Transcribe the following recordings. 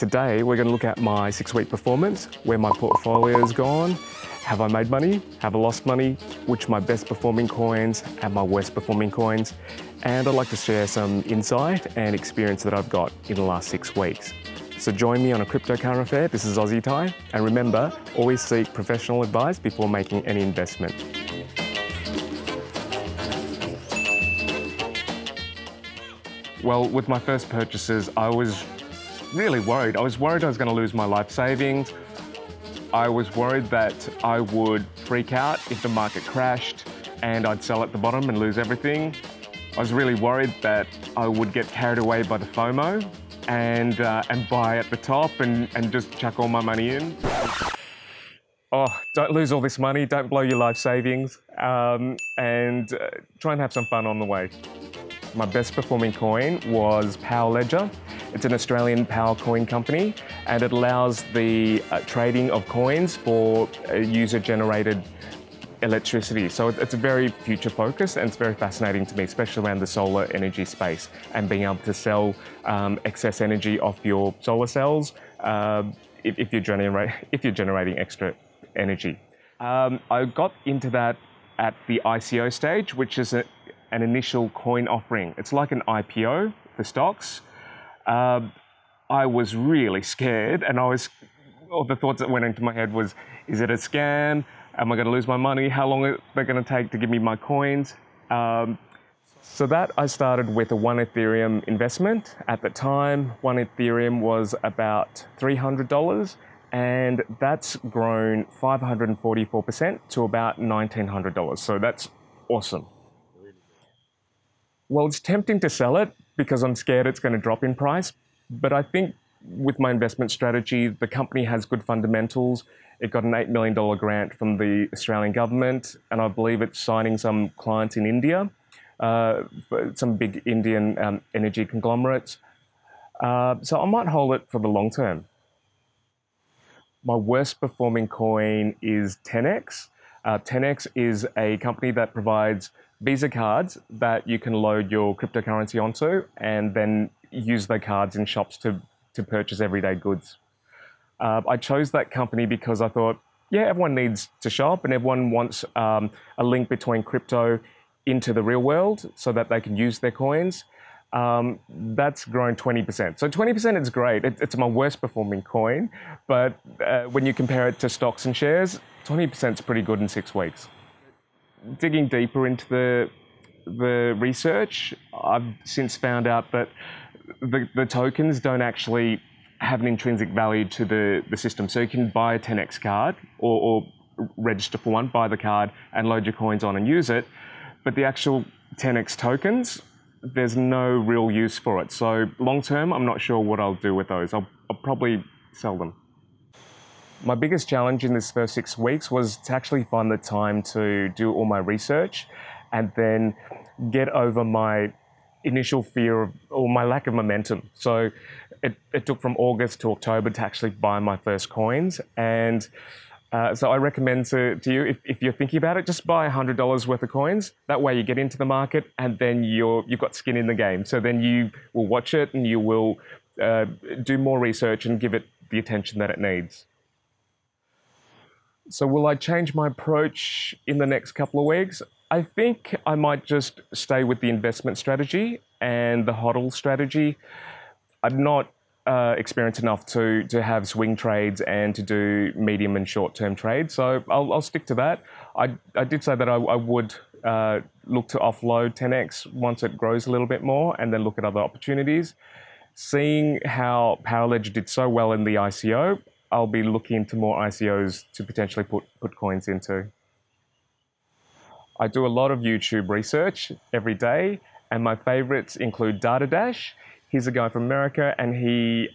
Today, we're going to look at my 6-week performance, where my portfolio has gone, have I made money, have I lost money, which are my best performing coins and my worst performing coins, and I'd like to share some insight and experience that I've got in the last 6 weeks. So join me on a crypto current affair. This is Aussie Ty, and remember, always seek professional advice before making any investment. Well, with my first purchases, I was really worried. I was worried I was going to lose my life savings. I was worried that I would freak out if the market crashed and I'd sell at the bottom and lose everything. I was really worried that I would get carried away by the FOMO and buy at the top and just chuck all my money in. Oh, don't lose all this money, don't blow your life savings, and try and have some fun on the way. My best performing coin was POWR Ledger. It's an Australian power coin company, and it allows the trading of coins for user-generated electricity. So it's very future focused, and it's very fascinating to me, especially around the solar energy space and being able to sell excess energy off your solar cells if you're generating extra energy. I got into that at the ICO stage, which is an initial coin offering. It's like an IPO for stocks. I was really scared, and all the thoughts that went into my head was, is it a scam? Am I going to lose my money? How long are they going to take to give me my coins? So that I started with a 1 Ethereum investment. At the time, 1 Ethereum was about $300, and that's grown 544% to about $1,900. So that's awesome. Well, it's tempting to sell it because I'm scared it's going to drop in price. But I think with my investment strategy, the company has good fundamentals. It got an $8 million grant from the Australian government, and I believe it's signing some clients in India, some big Indian energy conglomerates. So I might hold it for the long term. My worst performing coin is TenX. TenX is a company that provides Visa cards that you can load your cryptocurrency onto and then use the cards in shops to purchase everyday goods. I chose that company because I thought, yeah, everyone needs to shop and everyone wants a link between crypto into the real world so that they can use their coins. That's grown 20%. So 20% is great. It's my worst performing coin, but when you compare it to stocks and shares, 20% is pretty good in 6 weeks. Digging deeper into the research, I've since found out that the tokens don't actually have an intrinsic value to the system. So you can buy a TenX card or register for one, buy the card and load your coins on and use it. But the actual TenX tokens, there's no real use for it. So long term, I'm not sure what I'll do with those. I'll probably sell them. My biggest challenge in this first 6 weeks was to actually find the time to do all my research and then get over my initial fear of, or my lack of momentum. So it took from August to October to actually buy my first coins. And so I recommend to you, if you're thinking about it, just buy $100 worth of coins. That way you get into the market and then you've got skin in the game. So then you will watch it and you will do more research and give it the attention that it needs. So will I change my approach in the next couple of weeks? I think I might just stay with the investment strategy and the HODL strategy. I'm not experienced enough to have swing trades and to do medium and short-term trades, so I'll stick to that. I did say that I would look to offload 10x once it grows a little bit more and then look at other opportunities. Seeing how POWR Ledger did so well in the ICO, I'll be looking into more ICOs to potentially put coins into. I do a lot of YouTube research every day, and my favorites include Data Dash. He's a guy from America, and he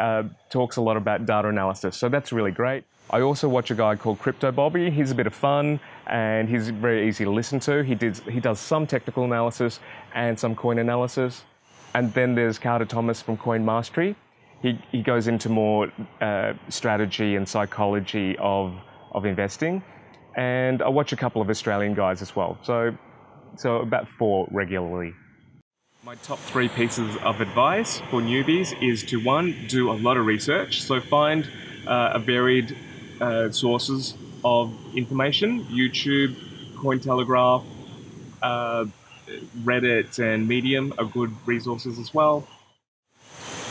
talks a lot about data analysis, so that's really great. I also watch a guy called Crypto Bobby. He's a bit of fun, and he's very easy to listen to. He does some technical analysis and some coin analysis. And then there's Carter Thomas from Coin Mastery. He goes into more strategy and psychology of investing. And I watch a couple of Australian guys as well. So about 4 regularly. My top 3 pieces of advice for newbies is to, 1, do a lot of research. So find a varied sources of information: YouTube, Cointelegraph, Reddit and Medium are good resources as well.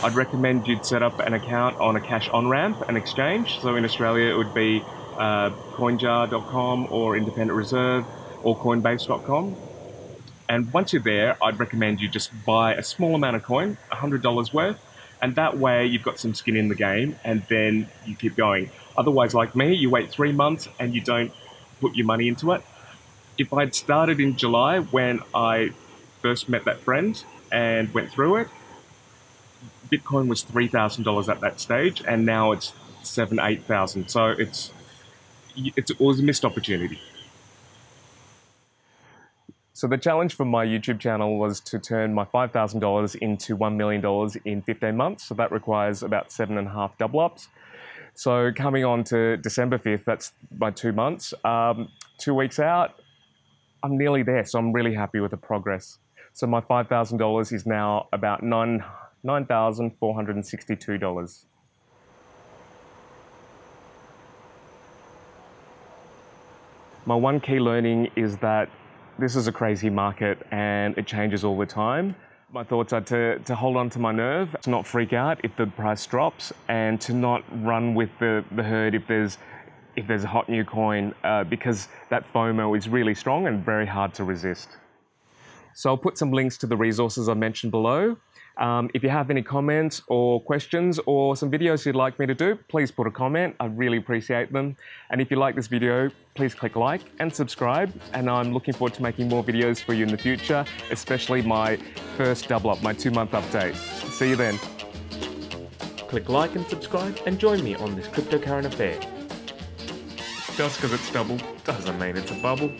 I'd recommend you'd set up an account on a cash on-ramp, an exchange. So in Australia it would be coinjar.com or Independent Reserve or coinbase.com. And once you're there, I'd recommend you just buy a small amount of coin, $100 worth, and that way you've got some skin in the game and then you keep going. Otherwise, like me, you wait 3 months and you don't put your money into it. If I'd started in July when I first met that friend and went through it, Bitcoin was $3,000 at that stage, and now it's $7,000, $8,000. So it was a missed opportunity. So the challenge for my YouTube channel was to turn my $5,000 into $1 million in 15 months. So that requires about 7.5 double ups. So coming on to December 5th, that's my 2 months. 2 weeks out, I'm nearly there. So I'm really happy with the progress. So my $5,000 is now about $9,462. My one key learning is that this is a crazy market and it changes all the time. My thoughts are to hold on to my nerve, to not freak out if the price drops, and to not run with the herd if there's a hot new coin, because that FOMO is really strong and very hard to resist. So I'll put some links to the resources I mentioned below. If you have any comments or questions or some videos you'd like me to do, please put a comment. I really appreciate them. And if you like this video, please click like and subscribe. And I'm looking forward to making more videos for you in the future, especially my first double up, my 2-month update. See you then. Click like and subscribe and join me on this crypto current affair. Just because it's double Doesn't mean it's a bubble.